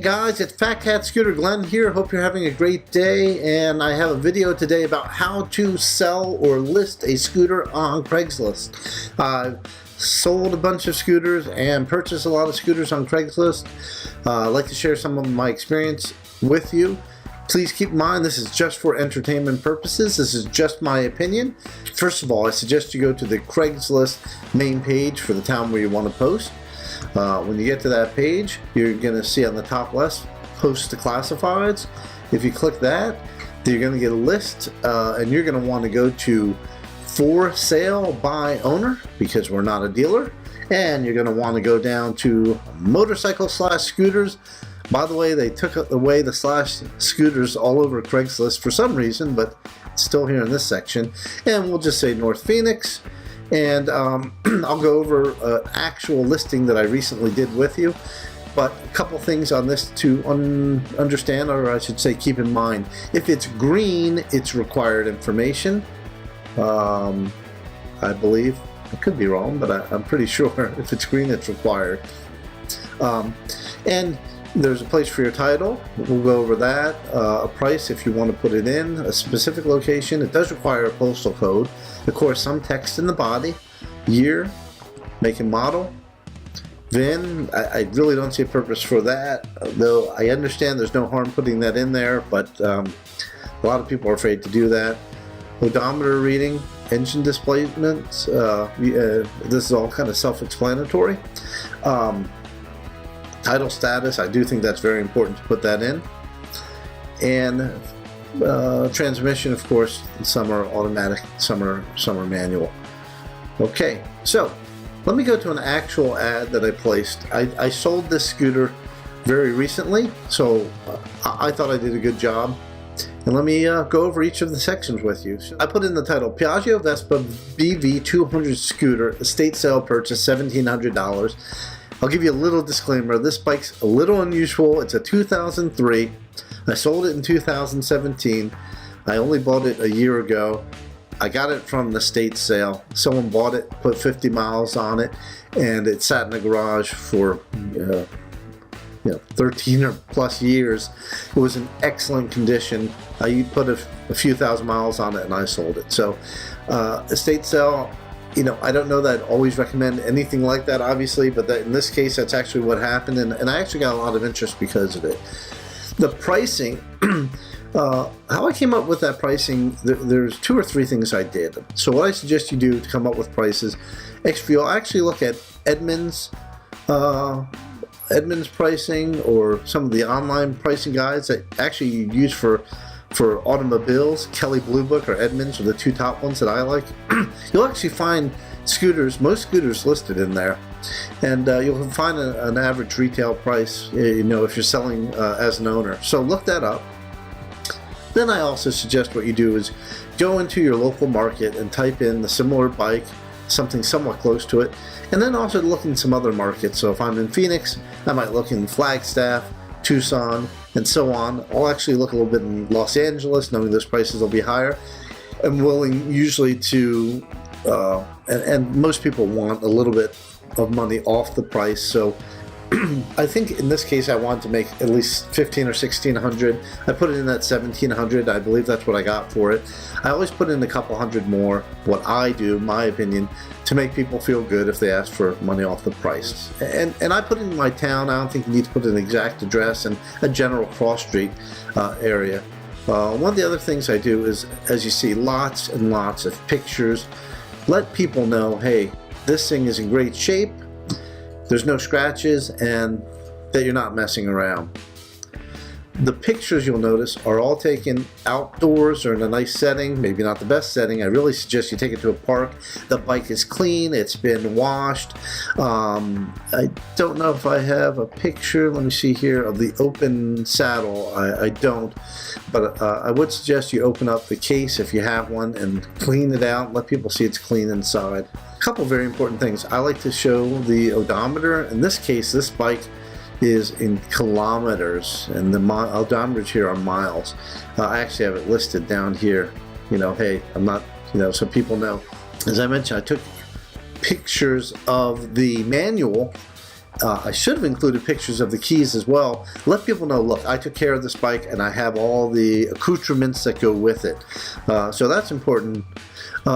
guys, it's Fat Cat Scooter Glen here. Hope you're having a great day, and I have a video today about how to sell or list a scooter on Craigslist. I've sold a bunch of scooters and purchased a lot of scooters on Craigslist. I'd like to share some of my experience with you. Please keep in mind this is just for entertainment purposes. This is just my opinion. First of all, I suggest you go to the Craigslist main page for the town where you want to post. When you get to that page, you're going to see on the top left, post to classifieds. If you click that, you're going to get a list, and you're going to want to go to for sale by owner, because we're not a dealer, and you're going to want to go down to motorcycle/scooters. By the way, they took away the /scooters all over Craigslist for some reason, but it's still here in this section. And we'll just say North Phoenix. And I'll go over an actual listing that I recently did with you. But a couple things on this to understand, or I should say keep in mind. If it's green, it's required information. I believe. I could be wrong, but I'm pretty sure if it's green, it's required. And there's a place for your title. We'll go over that. A price if you want to put it in, a specific location. It does require a postal code. Of course, some text in the body, year, make and model, VIN. I really don't see a purpose for that, though I understand there's no harm putting that in there, but a lot of people are afraid to do that. Odometer reading, engine displacements. This is all kind of self-explanatory. Title status, I do think that's very important to put that in. And transmission, of course, some are automatic, some are manual. Okay, so let me go to an actual ad that I placed. I sold this scooter very recently, so I thought I did a good job. And let me go over each of the sections with you. So I put in the title, Piaggio Vespa BV200 scooter, estate sale purchase, $1,700. I'll give you a little disclaimer. This bike's a little unusual. It's a 2003. I sold it in 2017. I only bought it a year ago. I got it from the estate sale. Someone bought it, put 50 miles on it, and it sat in the garage for 13 or plus years. It was in excellent condition. I put a few thousand miles on it and I sold it. So estate sale, I don't know that I'd always recommend anything like that, obviously, but in this case, that's actually what happened, and I actually got a lot of interest because of it. The pricing, how I came up with that pricing, there's 2 or 3 things I did. So what I suggest you do to come up with prices, if you'll actually look at Edmunds pricing, or some of the online pricing guides that actually you use for automobiles. Kelley Blue Book or Edmunds are the 2 top ones that I like. You'll actually find most scooters listed in there, and you'll find an average retail price, if you're selling as an owner. So look that up. Then I also suggest what you do is go into your local market and type in the similar bike, something somewhat close to it, and then also look in some other markets. So if I'm in Phoenix, I might look in Flagstaff, Tucson, and so on. I'll actually look a little bit in Los Angeles, knowing those prices will be higher. I'm willing usually to, and most people want a little bit of money off the price. So I think in this case I wanted to make at least $1,500 or $1,600. I put it in at $1,700. I believe that's what I got for it. I always put in a couple hundred more, what I do, my opinion, to make people feel good if they ask for money off the price. And I put in my town. I don't think you need to put an exact address, and a general cross street area. One of the other things I do is, as you see, lots and lots of pictures. Let people know, hey, this thing is in great shape, there's no scratches, and that you're not messing around. The pictures, you'll notice, are all taken outdoors or in a nice setting, maybe not the best setting. I really suggest you take it to a park. The bike is clean, it's been washed. I don't know if I have a picture, let me see here, of the open saddle. I don't, but I would suggest you open up the case if you have one and clean it out, let people see it's clean inside. A couple very important things. I like to show the odometer. In this case, this bike is in kilometers, and the odometers here are miles. I actually have it listed down here. Hey, I'm not, so people know. As I mentioned, I took pictures of the manual I should have included pictures of the keys as well. Let people know, look, I took care of this bike and I have all the accoutrements that go with it. So that's important.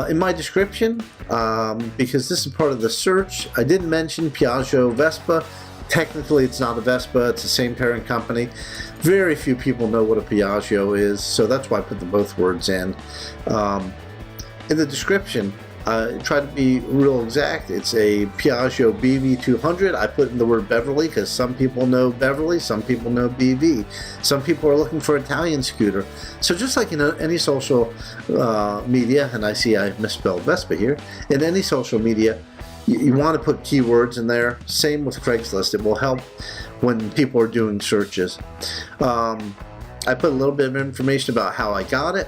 In my description, because this is part of the search, I did mention Piaggio Vespa. Technically, it's not a Vespa, it's the same parent company. Very few people know what a Piaggio is, so that's why I put the both words in. In the description, try to be real exact. It's a Piaggio BV200. I put in the word Beverly because some people know Beverly, some people know BV. Some people are looking for Italian scooter. So just like in any social media, and I see I misspelled Vespa here, in any social media, you want to put keywords in there. Same with Craigslist. It will help when people are doing searches. I put a little bit of information about how I got it,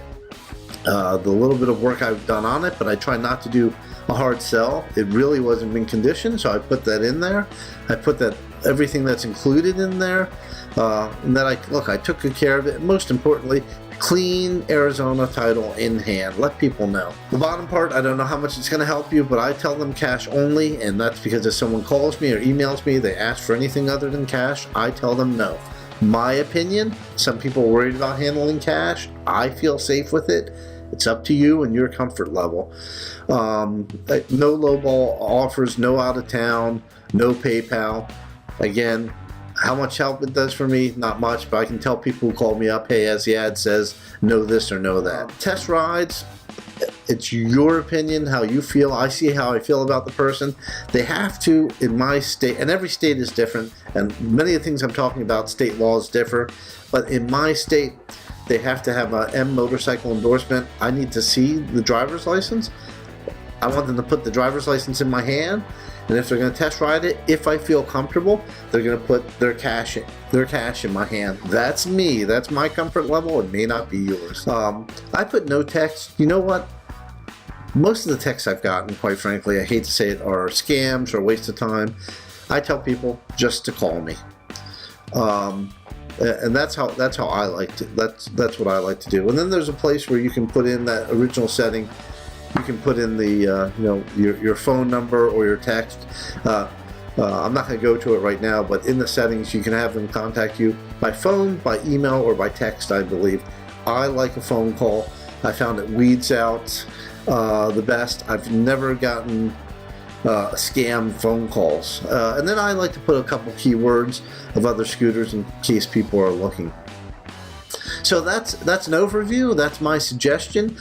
the little bit of work I've done on it, but I try not to do a hard sell. It really wasn't mint condition, so I put that in there. I put that everything that's included in there, and that I took good care of it. And most importantly, clean Arizona title in hand. Let people know. The bottom part, I don't know how much it's going to help you, but I tell them cash only, and that's because if someone calls me or emails me, they ask for anything other than cash, I tell them no. My opinion, some people are worried about handling cash. I feel safe with it. It's up to you and your comfort level. No lowball offers, no out of town, no PayPal. Again, how much help it does for me, not much, but I can tell people who call me up, hey, as the ad says, know this or know that. Test rides, it's your opinion, how you feel. I see how I feel about the person. They have to, in my state, and every state is different, and many of the things I'm talking about, state laws differ, but in my state, they have to have a M motorcycle endorsement. I need to see the driver's license. I want them to put the driver's license in my hand, and if they're going to test ride it, if I feel comfortable, they're going to put their cash in my hand. That's me. That's my comfort level. It may not be yours. I put no text. You know what? Most of the texts I've gotten, quite frankly, I hate to say it, are scams or a waste of time. I tell people just to call me. And that's how I like to. That's what I like to do. And then there's a place where you can put in that original setting. You can put in the your phone number or your text. I'm not going to go to it right now, but in the settings you can have them contact you by phone, by email, or by text, I believe. I like a phone call. I found it weeds out the best. I've never gotten scam phone calls. And then I like to put a couple keywords of other scooters in case people are looking. So that's an overview. That's my suggestion.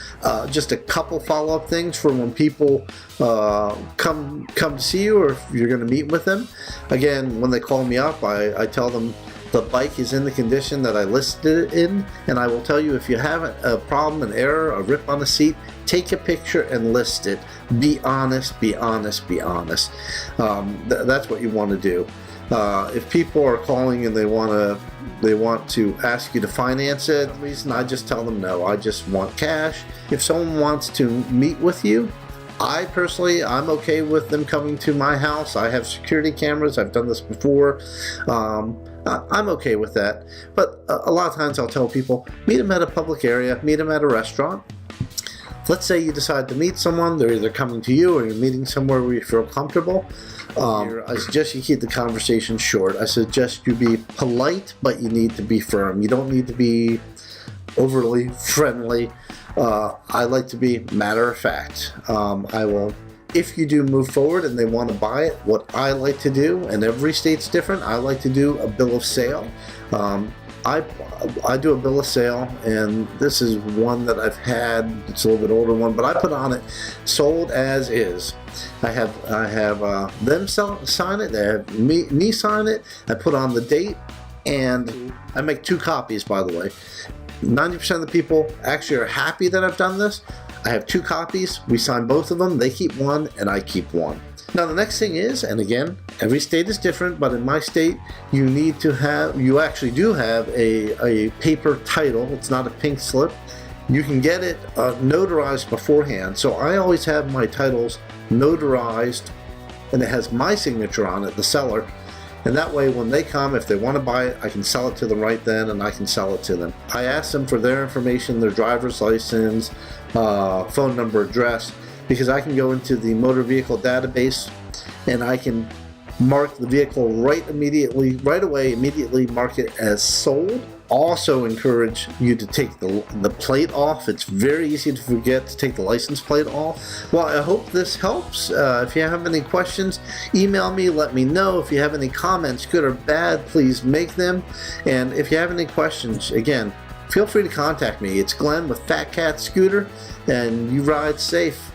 Just a couple follow-up things for when people come to see you, or if you're going to meet with them. Again, when they call me up, I tell them the bike is in the condition that I listed it in, and I will tell you if you have a problem, an error, a rip on the seat, take a picture and list it. Be honest, be honest, be honest. That's what you want to do. If people are calling and they want to ask you to finance it, the reason I just tell them no, I just want cash. If someone wants to meet with you, I personally, I'm okay with them coming to my house. I have security cameras. I've done this before. I'm okay with that. But a lot of times I'll tell people, meet them at a public area, meet them at a restaurant. Let's say you decide to meet someone, they're either coming to you or you're meeting somewhere where you feel comfortable. I suggest you keep the conversation short. I suggest you be polite, but you need to be firm. You don't need to be overly friendly. I like to be matter of fact. If you do move forward and they want to buy it, what I like to do, and every state's different, I like to do a bill of sale. I do a bill of sale, and this is one that I've had. It's a little bit older one, but I put on it, sold as is. I have them sign it. They have me sign it. I put on the date, and I make 2 copies, by the way. 90% of the people actually are happy that I've done this. I have 2 copies. We sign both of them. They keep one, and I keep one. Now the next thing is, and again, every state is different, but in my state, you actually do have a paper title. It's not a pink slip. You can get it notarized beforehand. So I always have my titles notarized, and it has my signature on it, the seller. And that way, when they come, if they want to buy it, I can sell it to them right then, and I can sell it to them. I ask them for their information, their driver's license, phone number, address, because I can go into the motor vehicle database and I can mark the vehicle right away, immediately mark it as sold. Also encourage you to take the plate off. It's very easy to forget to take the license plate off. Well, I hope this helps. If you have any questions, email me, let me know. If you have any comments, good or bad, please make them. And if you have any questions, again, feel free to contact me. It's Glenn with Fat Cat Scooter, and you ride safe.